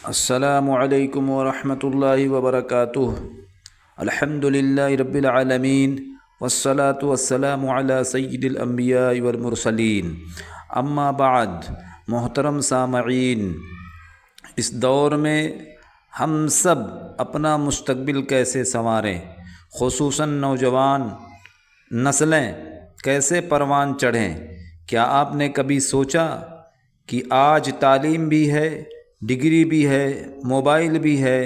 السلام علیکم ورحمۃ اللہ وبرکاتہ۔ الحمد للہ رب العالمین والصلاة والسلام علی سید الانبیاء والمرسلین، اما بعد۔ محترم سامعین، اس دور میں ہم سب اپنا مستقبل کیسے سنواریں، خصوصاً نوجوان نسلیں کیسے پروان چڑھیں؟ کیا آپ نے کبھی سوچا کہ آج تعلیم بھی ہے، ڈگری بھی ہے، موبائل بھی ہے،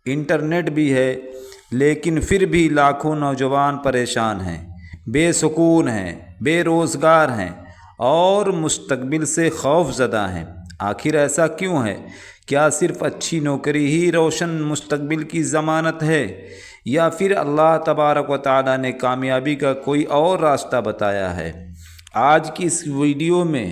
انٹرنیٹ بھی ہے، لیکن پھر بھی لاکھوں نوجوان پریشان ہیں، بے سکون ہیں، بے روزگار ہیں اور مستقبل سے خوف زدہ ہیں؟ آخر ایسا کیوں ہے؟ کیا صرف اچھی نوکری ہی روشن مستقبل کی ضمانت ہے، یا پھر اللہ تبارک و تعالی نے کامیابی کا کوئی اور راستہ بتایا ہے؟ آج کی اس ویڈیو میں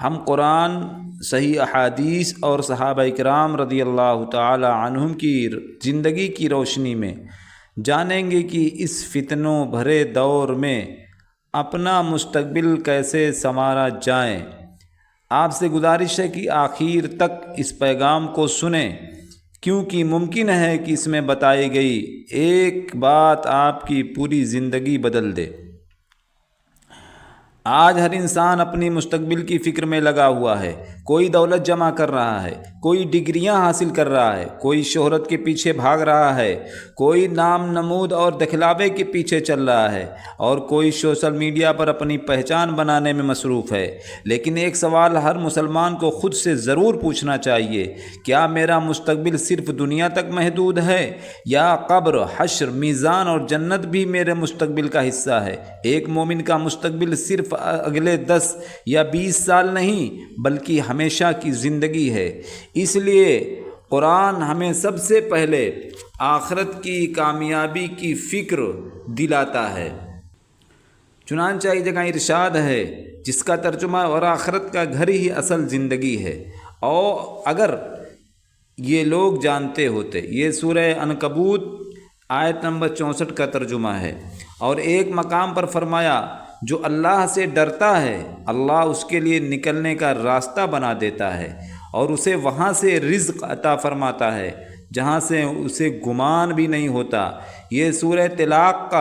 ہم قرآن، صحیح احادیث اور صحابہ کرام رضی اللہ تعالی عنہم کی زندگی کی روشنی میں جانیں گے کہ اس فتنوں بھرے دور میں اپنا مستقبل کیسے سنوارا جائے۔ آپ سے گزارش ہے کہ آخر تک اس پیغام کو سنیں، کیونکہ ممکن ہے کہ اس میں بتائی گئی ایک بات آپ کی پوری زندگی بدل دے۔ آج ہر انسان اپنی مستقبل کی فکر میں لگا ہوا ہے۔ کوئی دولت جمع کر رہا ہے، کوئی ڈگریاں حاصل کر رہا ہے، کوئی شہرت کے پیچھے بھاگ رہا ہے، کوئی نام نمود اور دکھلاوے کے پیچھے چل رہا ہے، اور کوئی سوشل میڈیا پر اپنی پہچان بنانے میں مصروف ہے۔ لیکن ایک سوال ہر مسلمان کو خود سے ضرور پوچھنا چاہیے: کیا میرا مستقبل صرف دنیا تک محدود ہے، یا قبر، حشر، میزان اور جنت بھی میرے مستقبل کا حصہ ہے؟ ایک مومن کا مستقبل صرف اگلے 10 یا 20 سال نہیں، بلکہ ہمیشہ کی زندگی ہے۔ اس لیے قرآن ہمیں سب سے پہلے آخرت کی کامیابی کی فکر دلاتا ہے۔ چنانچہ ایک جگہ ارشاد ہے جس کا ترجمہ اور آخرت کا گھر ہی اصل زندگی ہے، اور اگر یہ لوگ جانتے ہوتے۔ یہ سورہ عنکبوت آیت نمبر 64 کا ترجمہ ہے۔ اور ایک مقام پر فرمایا: جو اللہ سے ڈرتا ہے، اللہ اس کے لیے نکلنے کا راستہ بنا دیتا ہے اور اسے وہاں سے رزق عطا فرماتا ہے جہاں سے اسے گمان بھی نہیں ہوتا۔ یہ سورہ طلاق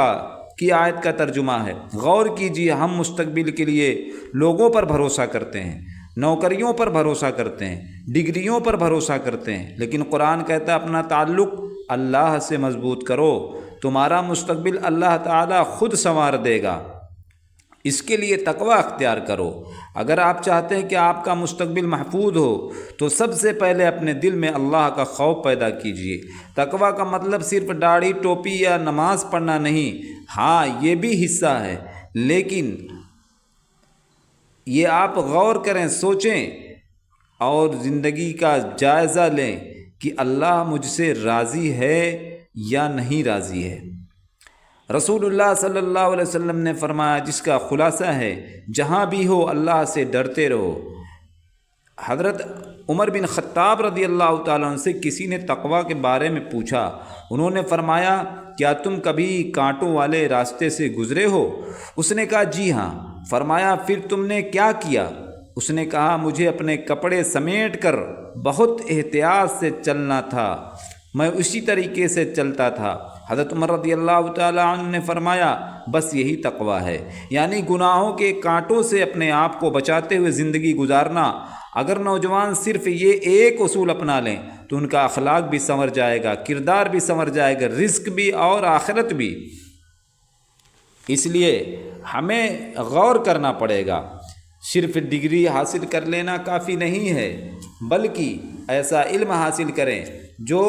کی آیت کا ترجمہ ہے۔ غور کیجیے، ہم مستقبل کے لیے لوگوں پر بھروسہ کرتے ہیں، نوکریوں پر بھروسہ کرتے ہیں، ڈگریوں پر بھروسہ کرتے ہیں، لیکن قرآن کہتا ہے اپنا تعلق اللہ سے مضبوط کرو، تمہارا مستقبل اللہ تعالیٰ خود سنوار دے گا۔ اس کے لیے تقوی اختیار کرو۔ اگر آپ چاہتے ہیں کہ آپ کا مستقبل محفوظ ہو تو سب سے پہلے اپنے دل میں اللہ کا خوف پیدا کیجیے۔ تقوی کا مطلب صرف داڑھی، ٹوپی یا نماز پڑھنا نہیں، ہاں یہ بھی حصہ ہے، لیکن یہ آپ غور کریں، سوچیں اور زندگی کا جائزہ لیں کہ اللہ مجھ سے راضی ہے یا نہیں راضی ہے۔ رسول اللہ صلی اللہ علیہ وسلم نے فرمایا، جس کا خلاصہ ہے جہاں بھی ہو اللہ سے ڈرتے رہو۔ حضرت عمر بن خطاب رضی اللہ تعالیٰ عنہ سے کسی نے تقوی کے بارے میں پوچھا۔ انہوں نے فرمایا، کیا تم کبھی کانٹوں والے راستے سے گزرے ہو؟ اس نے کہا، جی ہاں۔ فرمایا، پھر تم نے کیا کیا؟ اس نے کہا، مجھے اپنے کپڑے سمیٹ کر بہت احتیاط سے چلنا تھا، میں اسی طریقے سے چلتا تھا۔ حضرت عمر رضی اللہ تعالیٰ عنہ نے فرمایا، بس یہی تقوی ہے، یعنی گناہوں کے کانٹوں سے اپنے آپ کو بچاتے ہوئے زندگی گزارنا۔ اگر نوجوان صرف یہ ایک اصول اپنا لیں تو ان کا اخلاق بھی سنور جائے گا، کردار بھی سنور جائے گا، رزق بھی اور آخرت بھی۔ اس لیے ہمیں غور کرنا پڑے گا۔ صرف ڈگری حاصل کر لینا کافی نہیں ہے، بلکہ ایسا علم حاصل کریں جو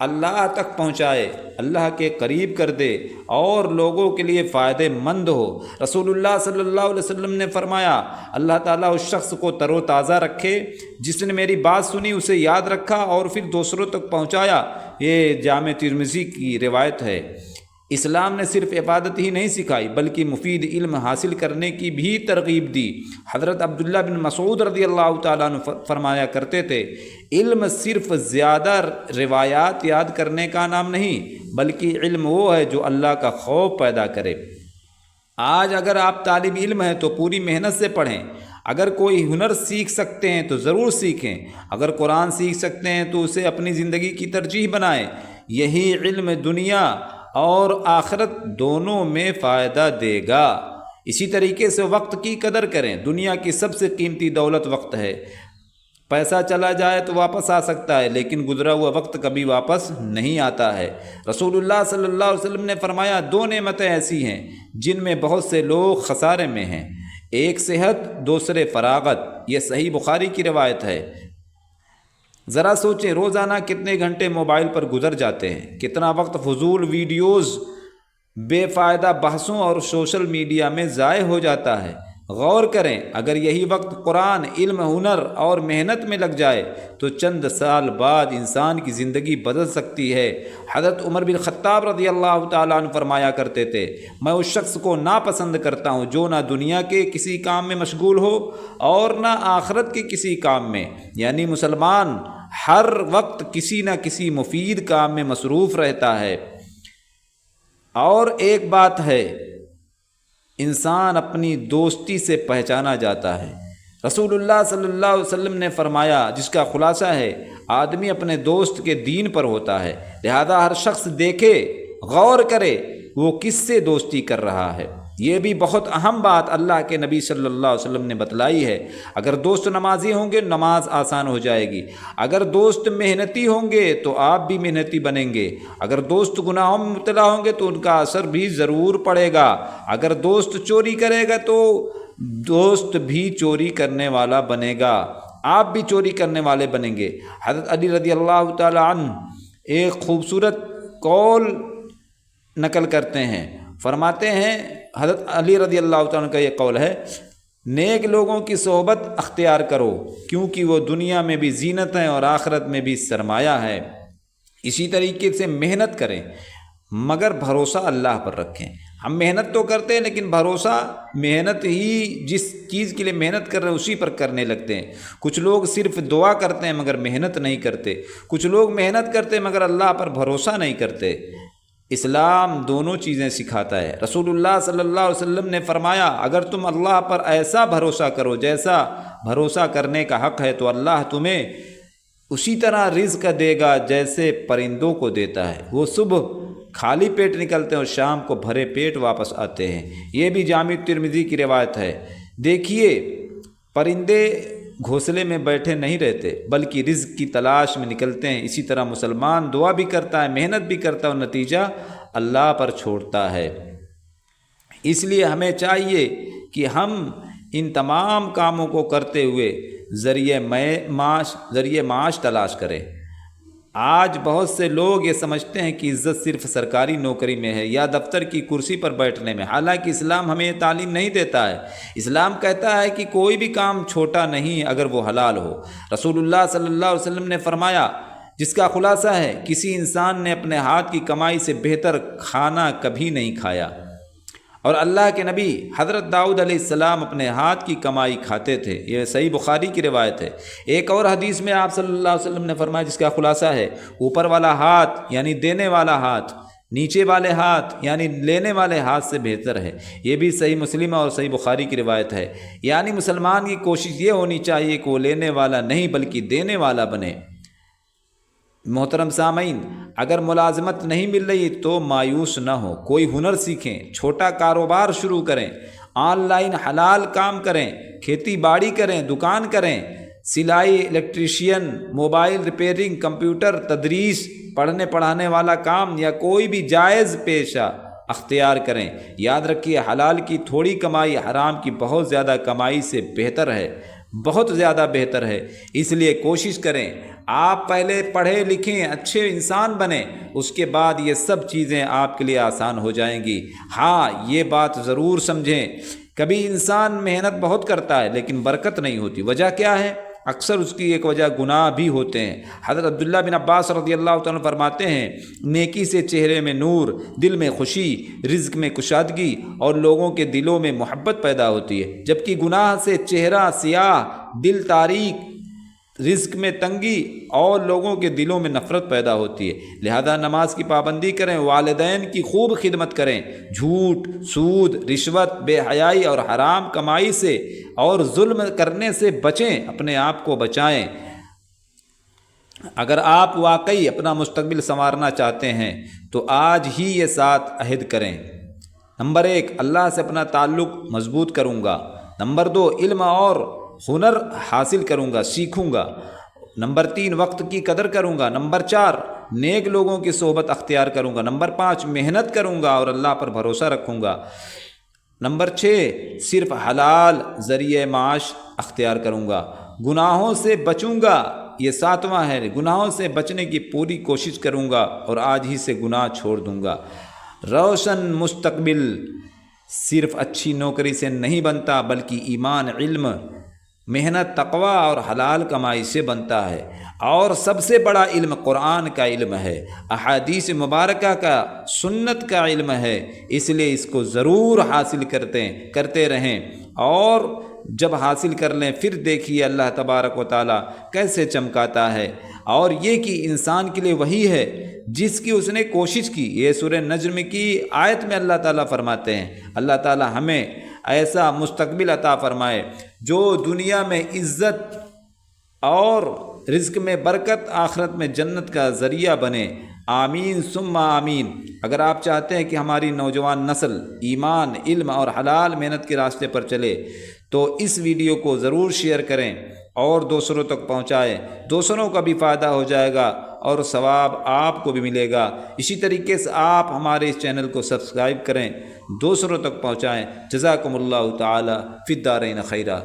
اللہ تک پہنچائے، اللہ کے قریب کر دے اور لوگوں کے لیے فائدہ مند ہو۔ رسول اللہ صلی اللہ علیہ وسلم نے فرمایا، اللہ تعالیٰ اس شخص کو تر و تازہ رکھے جس نے میری بات سنی، اسے یاد رکھا اور پھر دوسروں تک پہنچایا۔ یہ جامع ترمذی کی روایت ہے۔ اسلام نے صرف عبادت ہی نہیں سکھائی بلکہ مفید علم حاصل کرنے کی بھی ترغیب دی۔ حضرت عبداللہ بن مسعود رضی اللہ تعالیٰ عنہ فرمایا کرتے تھے، علم صرف زیادہ روایات یاد کرنے کا نام نہیں، بلکہ علم وہ ہے جو اللہ کا خوف پیدا کرے۔ آج اگر آپ طالب علم ہیں تو پوری محنت سے پڑھیں، اگر کوئی ہنر سیکھ سکتے ہیں تو ضرور سیکھیں، اگر قرآن سیکھ سکتے ہیں تو اسے اپنی زندگی کی ترجیح بنائیں۔ یہی علم دنیا اور آخرت دونوں میں فائدہ دے گا۔ اسی طریقے سے وقت کی قدر کریں۔ دنیا کی سب سے قیمتی دولت وقت ہے۔ پیسہ چلا جائے تو واپس آ سکتا ہے، لیکن گزرا ہوا وقت کبھی واپس نہیں آتا ہے۔ رسول اللہ صلی اللہ علیہ وسلم نے فرمایا، دو نعمتیں ایسی ہیں جن میں بہت سے لوگ خسارے میں ہیں، ایک صحت، دوسرے فراغت۔ یہ صحیح بخاری کی روایت ہے۔ ذرا سوچیں، روزانہ کتنے گھنٹے موبائل پر گزر جاتے ہیں، کتنا وقت فضول ویڈیوز، بے فائدہ بحثوں اور سوشل میڈیا میں ضائع ہو جاتا ہے۔ غور کریں، اگر یہی وقت قرآن، علم، ہنر اور محنت میں لگ جائے تو چند سال بعد انسان کی زندگی بدل سکتی ہے۔ حضرت عمر بن خطاب رضی اللہ تعالیٰ عنہ فرمایا کرتے تھے، میں اس شخص کو ناپسند کرتا ہوں جو نہ دنیا کے کسی کام میں مشغول ہو اور نہ آخرت کے کسی کام میں۔ یعنی مسلمان ہر وقت کسی نہ کسی مفید کام میں مصروف رہتا ہے۔ اور ایک بات ہے، انسان اپنی دوستی سے پہچانا جاتا ہے۔ رسول اللہ صلی اللہ علیہ وسلم نے فرمایا، جس کا خلاصہ ہے، آدمی اپنے دوست کے دین پر ہوتا ہے، لہذا ہر شخص دیکھے، غور کرے وہ کس سے دوستی کر رہا ہے۔ یہ بھی بہت اہم بات اللہ کے نبی صلی اللہ علیہ وسلم نے بتلائی ہے۔ اگر دوست نمازی ہوں گے نماز آسان ہو جائے گی، اگر دوست محنتی ہوں گے تو آپ بھی محنتی بنیں گے، اگر دوست گناہوں میں مبتلا ہوں گے تو ان کا اثر بھی ضرور پڑے گا، اگر دوست چوری کرے گا تو دوست بھی چوری کرنے والا بنے گا، آپ بھی چوری کرنے والے بنیں گے۔ حضرت علی رضی اللہ تعالی عنہ ایک خوبصورت قول نقل کرتے ہیں، فرماتے ہیں، حضرت علی رضی اللہ تعالیٰ عنہ کا یہ قول ہے، نیک لوگوں کی صحبت اختیار کرو کیونکہ وہ دنیا میں بھی زینت ہیں اور آخرت میں بھی سرمایہ ہے۔ اسی طریقے سے محنت کریں مگر بھروسہ اللہ پر رکھیں۔ ہم محنت تو کرتے ہیں لیکن بھروسہ محنت ہی جس چیز کے لیے محنت کر رہے ہیں اسی پر کرنے لگتے ہیں۔ کچھ لوگ صرف دعا کرتے ہیں مگر محنت نہیں کرتے، کچھ لوگ محنت کرتے ہیں مگر اللہ پر بھروسہ نہیں کرتے۔ اسلام دونوں چیزیں سکھاتا ہے۔ رسول اللہ صلی اللہ علیہ وسلم نے فرمایا، اگر تم اللہ پر ایسا بھروسہ کرو جیسا بھروسہ کرنے کا حق ہے تو اللہ تمہیں اسی طرح رزق دے گا جیسے پرندوں کو دیتا ہے۔ وہ صبح خالی پیٹ نکلتے ہیں اور شام کو بھرے پیٹ واپس آتے ہیں۔ یہ بھی جامع ترمذی کی روایت ہے۔ دیکھیے، پرندے گھونسلے میں بیٹھے نہیں رہتے بلکہ رزق کی تلاش میں نکلتے ہیں۔ اسی طرح مسلمان دعا بھی کرتا ہے، محنت بھی کرتا ہے اور نتیجہ اللہ پر چھوڑتا ہے۔ اس لیے ہمیں چاہیے کہ ہم ان تمام کاموں کو کرتے ہوئے ذریعہ معاش تلاش کریں۔ آج بہت سے لوگ یہ سمجھتے ہیں کہ عزت صرف سرکاری نوکری میں ہے یا دفتر کی کرسی پر بیٹھنے میں، حالانکہ اسلام ہمیں یہ تعلیم نہیں دیتا ہے۔ اسلام کہتا ہے کہ کوئی بھی کام چھوٹا نہیں اگر وہ حلال ہو۔ رسول اللہ صلی اللہ علیہ وسلم نے فرمایا، جس کا خلاصہ ہے، کسی انسان نے اپنے ہاتھ کی کمائی سے بہتر کھانا کبھی نہیں کھایا، اور اللہ کے نبی حضرت داؤد علیہ السلام اپنے ہاتھ کی کمائی کھاتے تھے۔ یہ صحیح بخاری کی روایت ہے۔ ایک اور حدیث میں آپ صلی اللہ علیہ وسلم نے فرمایا، جس کا خلاصہ ہے، اوپر والا ہاتھ یعنی دینے والا ہاتھ نیچے والے ہاتھ یعنی لینے والے ہاتھ سے بہتر ہے۔ یہ بھی صحیح مسلم اور صحیح بخاری کی روایت ہے۔ یعنی مسلمان کی کوشش یہ ہونی چاہیے کہ وہ لینے والا نہیں بلکہ دینے والا بنے۔ محترم سامعین، اگر ملازمت نہیں مل رہی تو مایوس نہ ہو، کوئی ہنر سیکھیں، چھوٹا کاروبار شروع کریں، آن لائن حلال کام کریں، کھیتی باڑی کریں، دکان کریں، سلائی، الیکٹریشین، موبائل ریپیئرنگ، کمپیوٹر، تدریس، پڑھنے پڑھانے والا کام یا کوئی بھی جائز پیشہ اختیار کریں۔ یاد رکھیے، حلال کی تھوڑی کمائی حرام کی بہت زیادہ کمائی سے بہتر ہے، بہت زیادہ بہتر ہے۔ اس لیے کوشش کریں آپ پہلے پڑھے لکھیں، اچھے انسان بنیں، اس کے بعد یہ سب چیزیں آپ کے لیے آسان ہو جائیں گی۔ ہاں، یہ بات ضرور سمجھیں، کبھی انسان محنت بہت کرتا ہے لیکن برکت نہیں ہوتی۔ وجہ کیا ہے؟ اکثر اس کی ایک وجہ گناہ بھی ہوتے ہیں۔ حضرت عبداللہ بن عباس رضی اللہ تعالیٰ فرماتے ہیں، نیکی سے چہرے میں نور، دل میں خوشی، رزق میں کشادگی اور لوگوں کے دلوں میں محبت پیدا ہوتی ہے، جبکہ گناہ سے چہرہ سیاہ، دل تاریک رزق میں تنگی اور لوگوں کے دلوں میں نفرت پیدا ہوتی ہے۔ لہذا نماز کی پابندی کریں، والدین کی خوب خدمت کریں، جھوٹ، سود، رشوت، بے حیائی اور حرام کمائی سے اور ظلم کرنے سے بچیں، اپنے آپ کو بچائیں۔ اگر آپ واقعی اپنا مستقبل سنوارنا چاہتے ہیں تو آج ہی یہ 7 عہد کریں۔ نمبر 1، اللہ سے اپنا تعلق مضبوط کروں گا۔ نمبر 2، علم اور ہنر حاصل کروں گا، سیکھوں گا۔ نمبر 3، وقت کی قدر کروں گا۔ نمبر 4، نیک لوگوں کی صحبت اختیار کروں گا۔ نمبر 5، محنت کروں گا اور اللہ پر بھروسہ رکھوں گا۔ نمبر 6، صرف حلال ذریعہ معاش اختیار کروں گا۔ گناہوں سے بچوں گا، یہ 7واں ہے، گناہوں سے بچنے کی پوری کوشش کروں گا اور آج ہی سے گناہ چھوڑ دوں گا۔ روشن مستقبل صرف اچھی نوکری سے نہیں بنتا بلکہ ایمان، علم، محنت، تقوی اور حلال کمائی سے بنتا ہے، اور سب سے بڑا علم قرآن کا علم ہے، احادیث مبارکہ کا، سنت کا علم ہے۔ اس لیے اس کو ضرور حاصل کرتے رہیں، اور جب حاصل کر لیں پھر دیکھیے اللہ تبارک و تعالیٰ کیسے چمکاتا ہے۔ اور یہ کہ انسان کے لیے وہی ہے جس کی اس نے کوشش کی۔ یہ سورہ نجم کی آیت میں اللہ تعالیٰ فرماتے ہیں۔ اللہ تعالیٰ ہمیں ایسا مستقبل عطا فرمائے جو دنیا میں عزت اور رزق میں برکت، آخرت میں جنت کا ذریعہ بنے۔ آمین ثم آمین۔ اگر آپ چاہتے ہیں کہ ہماری نوجوان نسل ایمان، علم اور حلال محنت کے راستے پر چلے تو اس ویڈیو کو ضرور شیئر کریں اور دوسروں تک پہنچائیں، دوسروں کا بھی فائدہ ہو جائے گا اور ثواب آپ کو بھی ملے گا۔ اسی طریقے سے آپ ہمارے اس چینل کو سبسکرائب کریں، دوسروں تک پہنچائیں۔ جزاکم اللہ تعالی فی الدارین خیرا۔